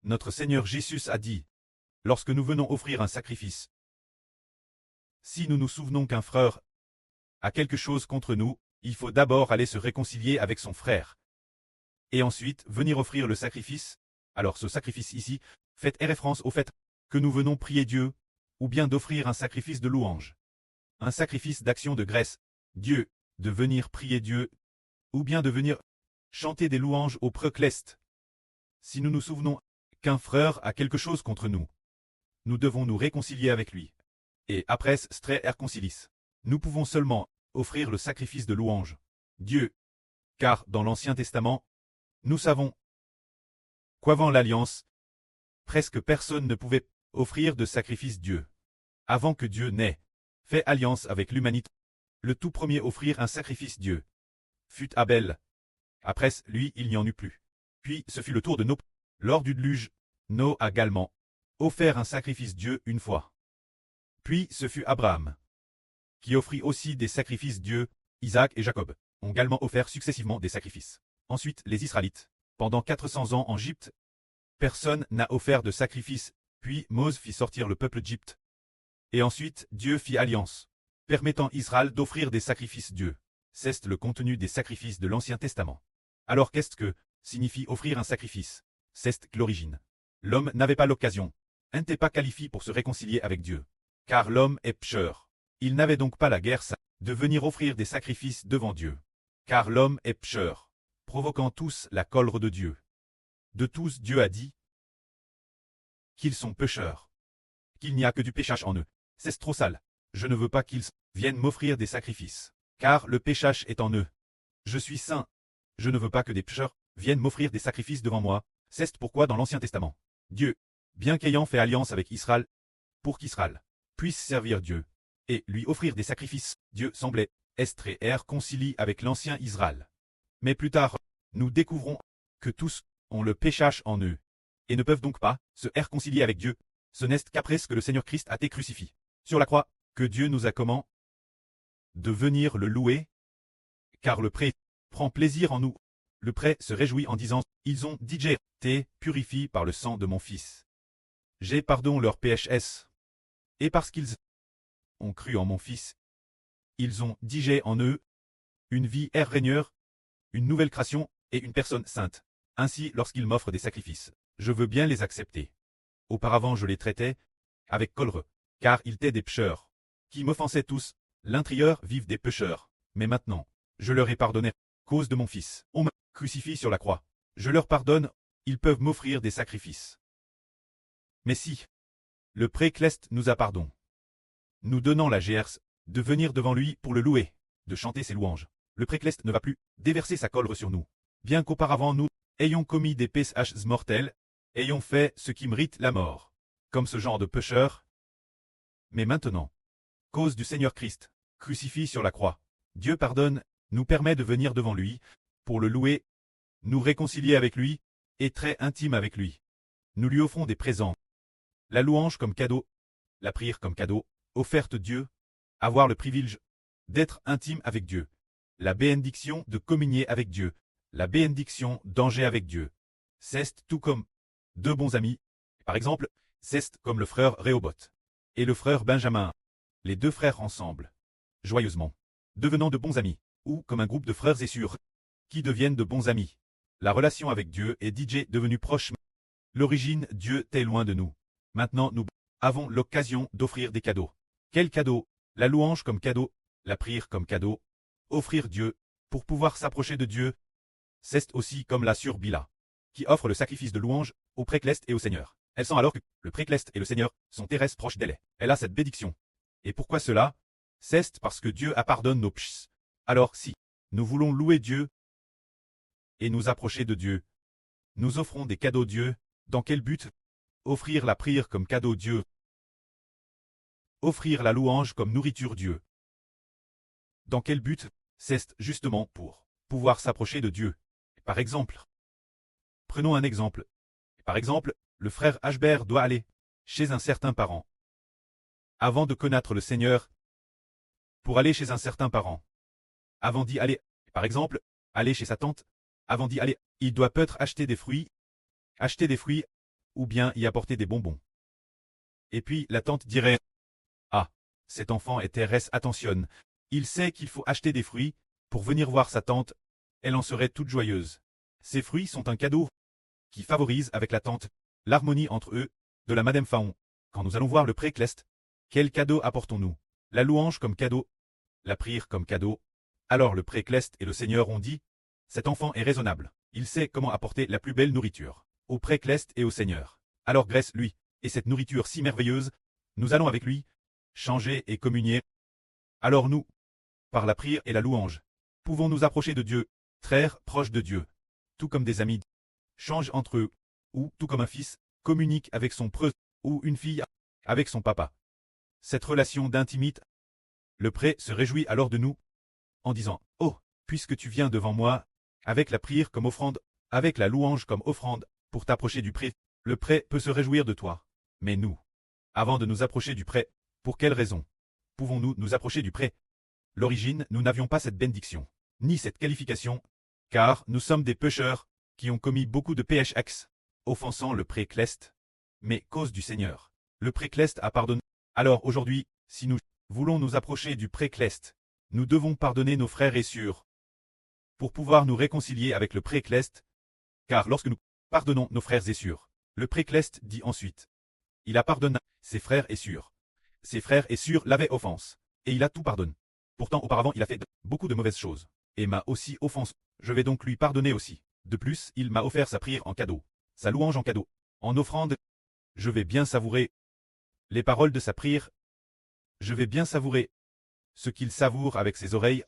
Notre Seigneur Jésus a dit, lorsque nous venons offrir un sacrifice, si nous nous souvenons qu'un frère a quelque chose contre nous, il faut d'abord aller se réconcilier avec son frère. Et ensuite, venir offrir le sacrifice. Alors ce sacrifice ici, fait référence au fait que nous venons prier Dieu, ou bien d'offrir un sacrifice de louange. Un sacrifice d'action de grâce, Dieu, de venir prier Dieu, ou bien de venir chanter des louanges au procleste. Si nous nous souvenons qu'un frère a quelque chose contre nous, nous devons nous réconcilier avec lui. Et après stre reconcilis, nous pouvons seulement offrir le sacrifice de louange, Dieu. Car dans l'Ancien Testament, nous savons qu'avant l'Alliance, presque personne ne pouvait offrir de sacrifice Dieu. Avant que Dieu n'ait fait alliance avec l'humanité, le tout premier offrir un sacrifice Dieu fut Abel. Après lui, il n'y en eut plus. Puis ce fut le tour de Noé. Lors du déluge, Noé a également offert un sacrifice Dieu une fois. Puis ce fut Abraham, qui offrit aussi des sacrifices Dieu. Isaac et Jacob ont également offert successivement des sacrifices. Ensuite, les Israélites, pendant 400 ans en Égypte, personne n'a offert de sacrifice, puis Moïse fit sortir le peuple d'Égypte. Et ensuite, Dieu fit alliance, permettant Israël d'offrir des sacrifices Dieu. C'est le contenu des sacrifices de l'Ancien Testament. Alors qu'est-ce que signifie offrir un sacrifice? C'est l'origine. L'homme n'avait pas l'occasion, n'était pas qualifié pour se réconcilier avec Dieu. Car l'homme est pécheur. Il n'avait donc pas la guerre de venir offrir des sacrifices devant Dieu. Car l'homme est pécheur, provoquant tous la colère de Dieu. De tous Dieu a dit qu'ils sont pécheurs, qu'il n'y a que du péchage en eux. C'est trop sale. Je ne veux pas qu'ils viennent m'offrir des sacrifices, car le péchage est en eux. Je suis saint. Je ne veux pas que des pécheurs viennent m'offrir des sacrifices devant moi. C'est pourquoi dans l'Ancien Testament, Dieu, bien qu'ayant fait alliance avec Israël, pour qu'Israël puisse servir Dieu et lui offrir des sacrifices, Dieu semblait être et réconcilié avec l'ancien Israël. Mais plus tard, nous découvrons que tous ont le péchage en eux et ne peuvent donc pas se réconcilier avec Dieu. Ce n'est qu'après que le Seigneur Christ a été crucifié sur la croix que Dieu nous a commandé de venir le louer, car le prêtre prend plaisir en nous. Le prêtre se réjouit en disant, ils ont été purifiés par le sang de mon Fils. J'ai pardon leurs péchés. Et parce qu'ils ont cru en mon Fils, ils ont digé en eux une vie régneur, une nouvelle création et une personne sainte. Ainsi, lorsqu'ils m'offrent des sacrifices, je veux bien les accepter. Auparavant je les traitais avec colère, car ils étaient des pécheurs, qui m'offensaient tous. L'intérieur vivent des pécheurs, mais maintenant, je leur ai pardonné, cause de mon Fils. On me crucifie sur la croix. Je leur pardonne, ils peuvent m'offrir des sacrifices. Mais si le précleste nous a pardon, nous donnant la grâce de venir devant lui pour le louer, de chanter ses louanges, le précleste ne va plus déverser sa colère sur nous. Bien qu'auparavant nous ayons commis des péchés mortels, ayons fait ce qui mérite la mort, comme ce genre de pécheurs. Mais maintenant, cause du Seigneur Christ, crucifié sur la croix, Dieu pardonne, nous permet de venir devant lui, pour le louer, nous réconcilier avec lui, et très intime avec lui. Nous lui offrons des présents. La louange comme cadeau, la prière comme cadeau, offerte Dieu, avoir le privilège d'être intime avec Dieu, la bénédiction de communier avec Dieu, la bénédiction d'engager avec Dieu. C'est tout comme deux bons amis, par exemple, c'est comme le frère Réhoboth et le frère Benjamin, les deux frères ensemble, joyeusement, devenant de bons amis, ou comme un groupe de frères et sœurs qui deviennent de bons amis. La relation avec Dieu est devenue proche. L'origine, Dieu est loin de nous. Maintenant, nous avons l'occasion d'offrir des cadeaux. Quel cadeau? La louange comme cadeau, la prière comme cadeau. Offrir Dieu, pour pouvoir s'approcher de Dieu. C'est aussi comme la sœur Bila, qui offre le sacrifice de louange au précleste et au Seigneur. Elle sent alors que le précleste et le Seigneur sont terrestres proches d'elle. Elle a cette bénédiction. Et pourquoi cela? C'est parce que Dieu a pardonné nos péchés. Alors si nous voulons louer Dieu et nous approcher de Dieu, nous offrons des cadeaux Dieu. Dans quel but? Offrir la prière comme cadeau Dieu. Offrir la louange comme nourriture Dieu. Dans quel but? C'est justement pour pouvoir s'approcher de Dieu. Par exemple, prenons un exemple. Par exemple, le frère Ashbert doit aller chez un certain parent avant de connaître le Seigneur. Pour aller chez un certain parent, avant d'y aller, par exemple, aller chez sa tante, avant d'y aller, il doit peut-être acheter des fruits ou bien y apporter des bonbons. Et puis la tante dirait « Ah, cet enfant est Thérèse attentionne, il sait qu'il faut acheter des fruits, pour venir voir sa tante, elle en serait toute joyeuse. Ces fruits sont un cadeau qui favorise avec la tante l'harmonie entre eux, de la Madame Faon. Quand nous allons voir le pré-Cleste, quel cadeau apportons-nous? La louange comme cadeau, la prière comme cadeau. Alors le pré-Cleste et le Seigneur ont dit, cet enfant est raisonnable, il sait comment apporter la plus belle nourriture, au pré-Cleste et au Seigneur. Alors Grèce, lui, et cette nourriture si merveilleuse, nous allons avec lui, changer et communier. Alors nous, par la prière et la louange, pouvons nous approcher de Dieu, très proches de Dieu, tout comme des amis, changent entre eux, ou, tout comme un fils, communique avec son preux, ou une fille avec son papa. Cette relation d'intimité, le pré se réjouit alors de nous, en disant « Oh, puisque tu viens devant moi, avec la prière comme offrande, avec la louange comme offrande, pour t'approcher du pré, le pré peut se réjouir de toi. Mais nous, avant de nous approcher du pré, pour quelle raison pouvons-nous nous approcher du pré? L'origine, nous n'avions pas cette bénédiction, ni cette qualification, car nous sommes des pécheurs, qui ont commis beaucoup de PHX, offensant le pré-Cleste. Mais cause du Seigneur, le pré-Cleste a pardonné. Alors aujourd'hui, si nous voulons nous approcher du pré-Cleste, nous devons pardonner nos frères et sœurs, pour pouvoir nous réconcilier avec le pré-Cleste, car lorsque nous pardonnons nos frères et sœurs, le pré-Cleste dit ensuite, il a pardonné ses frères et sœurs. Ses frères et sœurs l'avaient offense, et il a tout pardonné. Pourtant auparavant il a fait beaucoup de mauvaises choses, et m'a aussi offensé. Je vais donc lui pardonner aussi. De plus, il m'a offert sa prière en cadeau, sa louange en cadeau, en offrande. Je vais bien savourer les paroles de sa prière. Je vais bien savourer ce qu'il savoure avec ses oreilles,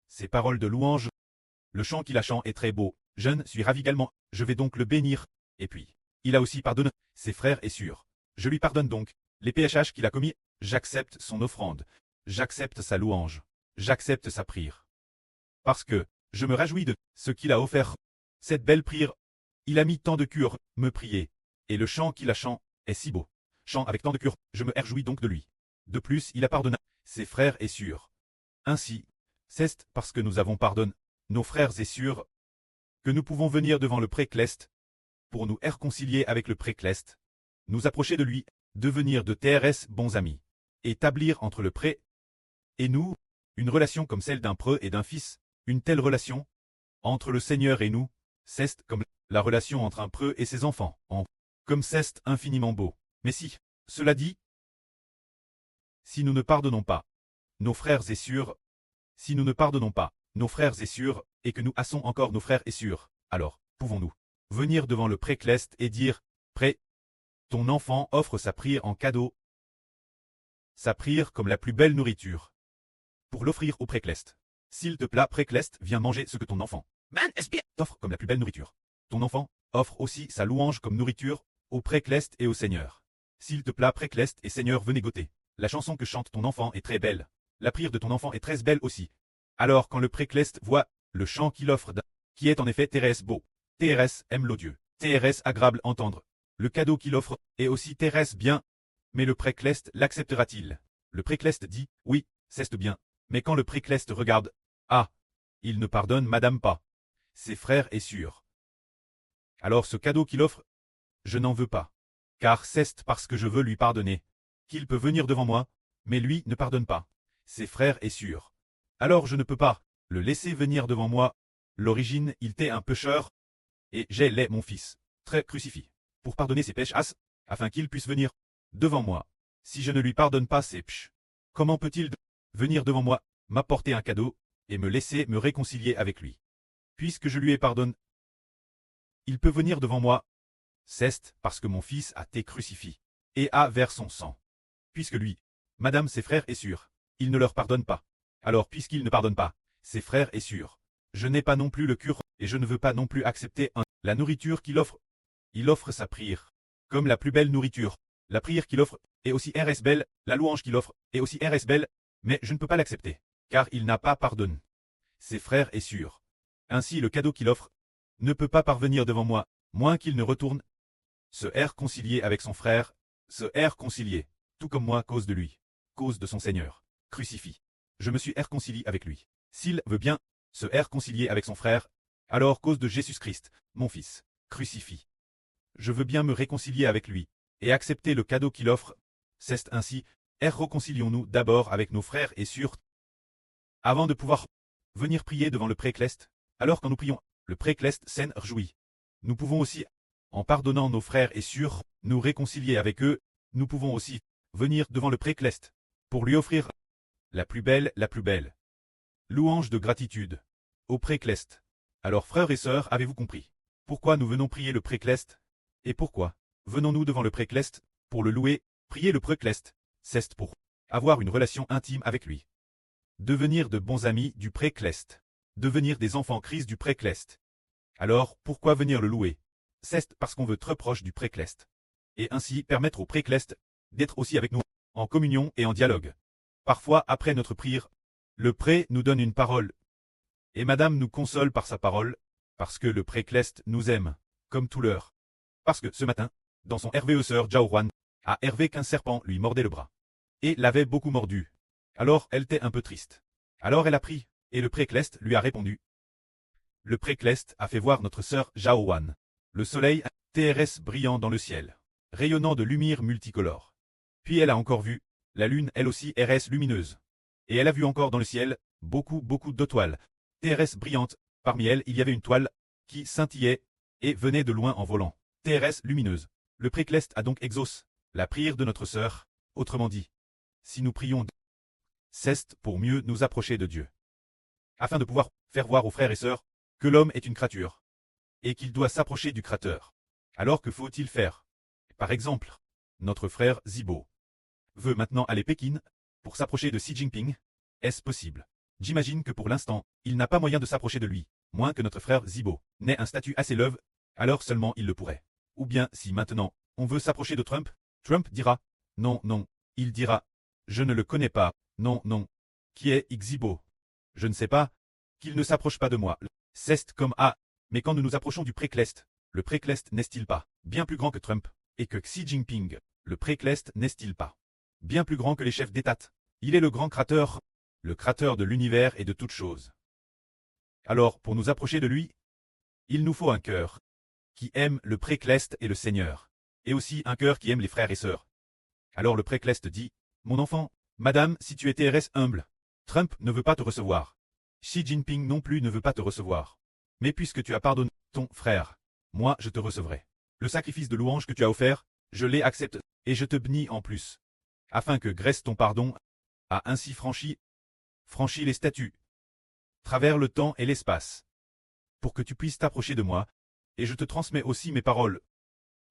ses paroles de louange. Le chant qu'il a chanté est très beau, je ne suis ravi également, je vais donc le bénir. Et puis, il a aussi pardonné ses frères et sœurs. Je lui pardonne donc les PHH qu'il a commis, j'accepte son offrande, j'accepte sa louange, j'accepte sa prière. Parce que, je me réjouis de ce qu'il a offert, cette belle prière. Il a mis tant de cœur, me prier, et le chant qu'il a chanté est si beau. Chant avec tant de cœur, je me réjouis donc de lui. De plus, il a pardonné ses frères et sœurs. Ainsi, c'est parce que nous avons pardonné nos frères et sœurs que nous pouvons venir devant le pré-Cleste pour nous réconcilier avec le pré-Cleste, nous approcher de lui, devenir de TRS bons amis, établir entre le pré et nous une relation comme celle d'un preux et d'un fils, une telle relation entre le Seigneur et nous, c'est comme la relation entre un preux et ses enfants, comme c'est infiniment beau. Mais si, cela dit, si nous ne pardonnons pas nos frères et sœurs, si nous ne pardonnons pas nos frères et sœurs, et que nous hassons encore nos frères et sœurs, alors, pouvons-nous venir devant le pré-Cleste et dire, pré, ton enfant offre sa prière en cadeau, sa prière comme la plus belle nourriture, pour l'offrir au pré-Cleste. S'il te plaît, pré-Cleste, viens manger ce que ton enfant t'offre comme la plus belle nourriture. Ton enfant offre aussi sa louange comme nourriture au pré-Cleste et au Seigneur. S'il te plaît, pré-Cleste et Seigneur, venez goûter. La chanson que chante ton enfant est très belle. La prière de ton enfant est très belle aussi. Alors quand le pré-Cleste voit le chant qu'il offre, qui est en effet Thérèse beau, Thérèse aime l'odieux, Thérèse agréable entendre, le cadeau qu'il offre est aussi Thérèse bien, mais le pré-Cleste l'acceptera-t-il? Le pré-Cleste dit, oui, c'est bien, mais quand le pré-Cleste regarde, ah, il ne pardonne madame pas ses frères et sœurs. Alors ce cadeau qu'il offre, je n'en veux pas, car c'est parce que je veux lui pardonner qu'il peut venir devant moi, mais lui ne pardonne pas ses frères et sœurs. Alors je ne peux pas le laisser venir devant moi. L'origine, il était un pécheur, et j'ai l'est mon fils, très crucifié, pour pardonner ses péchés, afin qu'il puisse venir devant moi. Si je ne lui pardonne pas ses péchés, comment peut-il venir devant moi, m'apporter un cadeau, et me laisser me réconcilier avec lui? Puisque je lui ai pardonné, il peut venir devant moi. C'est parce que mon fils a été crucifié, et a versé son sang. Puisque lui, madame ses frères et sœurs, il ne leur pardonne pas. Alors puisqu'il ne pardonne pas ses frères et sœurs, je n'ai pas non plus le cœur, et je ne veux pas non plus accepter la nourriture qu'il offre. Il offre sa prière, comme la plus belle nourriture. La prière qu'il offre est aussi RS belle, la louange qu'il offre est aussi RS belle, mais je ne peux pas l'accepter, car il n'a pas pardonné ses frères et sœurs. Ainsi le cadeau qu'il offre ne peut pas parvenir devant moi, moins qu'il ne retourne se réconcilier avec son frère, se réconcilier, tout comme moi, cause de lui, cause de son Seigneur, crucifié. Je me suis réconcilié avec lui. S'il veut bien se réconcilier avec son frère, alors cause de Jésus-Christ, mon fils, crucifié. Je veux bien me réconcilier avec lui, et accepter le cadeau qu'il offre. C'est ainsi, réconcilions-nous d'abord avec nos frères et sœurs, avant de pouvoir venir prier devant le précleste. Alors quand nous prions, le précleste s'en réjouit. Nous pouvons aussi, en pardonnant nos frères et sœurs, nous réconcilier avec eux. Nous pouvons aussi venir devant le précleste, pour lui offrir la plus belle louange de gratitude au précleste. Alors frères et sœurs, avez-vous compris pourquoi nous venons prier le précleste? Et pourquoi venons-nous devant le précleste pour le louer? Prier le précleste, c'est pour avoir une relation intime avec lui. Devenir de bons amis du précleste. Devenir des enfants Christ du précleste. Alors, pourquoi venir le louer? C'est parce qu'on veut être proche du précleste. Et ainsi permettre au précleste d'être aussi avec nous, en communion et en dialogue. Parfois, après notre prière, le pré nous donne une parole. Et Madame nous console par sa parole, parce que le précleste nous aime, comme tout l'heure. Parce que ce matin, dans son sœur Jaohuan, a Hervé qu'un serpent lui mordait le bras. Et l'avait beaucoup mordu. Alors elle était un peu triste. Alors elle a pris, et le précleste lui a répondu. Le précleste a fait voir notre sœur Jaohuan. Le soleil, TRS brillant dans le ciel, rayonnant de lumière multicolore. Puis elle a encore vu, la lune elle aussi RS lumineuse. Et elle a vu encore dans le ciel, beaucoup d'étoiles, TRS brillantes. Parmi elles il y avait une toile, qui scintillait, et venait de loin en volant, TRS lumineuse. Le précleste a donc exaucé la prière de notre sœur, autrement dit, si nous prions, c'est pour mieux nous approcher de Dieu. Afin de pouvoir faire voir aux frères et sœurs que l'homme est une créature, et qu'il doit s'approcher du Créateur. Alors que faut-il faire? Par exemple, notre frère Zibo veut maintenant aller à Pékin pour s'approcher de Xi Jinping. Est-ce possible? J'imagine que pour l'instant, il n'a pas moyen de s'approcher de lui, moins que notre frère Zibo n'ait un statut assez élevé, alors seulement il le pourrait. Ou bien si maintenant, on veut s'approcher de Trump, Trump dira, non, il dira, je ne le connais pas, non, qui est Xibo? Je ne sais pas, qu'il ne s'approche pas de moi. C'est comme mais quand nous nous approchons du précleste, le précleste n'est-il pas bien plus grand que Trump, et que Xi Jinping, le précleste n'est-il pas bien plus grand que les chefs d'État? Il est le grand créateur, le créateur de l'univers et de toutes choses. Alors, pour nous approcher de lui, il nous faut un cœur qui aime le précleste et le Seigneur, et aussi un cœur qui aime les frères et sœurs. Alors le précleste dit, mon enfant, madame, si tu étais RS humble, Trump ne veut pas te recevoir. Xi Jinping non plus ne veut pas te recevoir. Mais puisque tu as pardonné ton frère, moi je te recevrai. Le sacrifice de louange que tu as offert, je l'ai accepté, et je te bénis en plus. Afin que grâce ton pardon a ainsi franchi les statues, travers le temps et l'espace, pour que tu puisses t'approcher de moi, et je te transmets aussi mes paroles,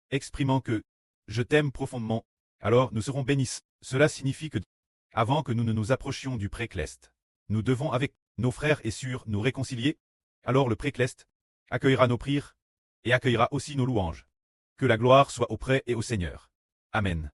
exprimant que je t'aime profondément, alors nous serons bénis. Cela signifie que, avant que nous ne nous approchions du précleste, nous devons avec nos frères et sœurs nous réconcilier. Alors le précleste accueillera nos prières et accueillera aussi nos louanges. Que la gloire soit auprès et au Seigneur. Amen.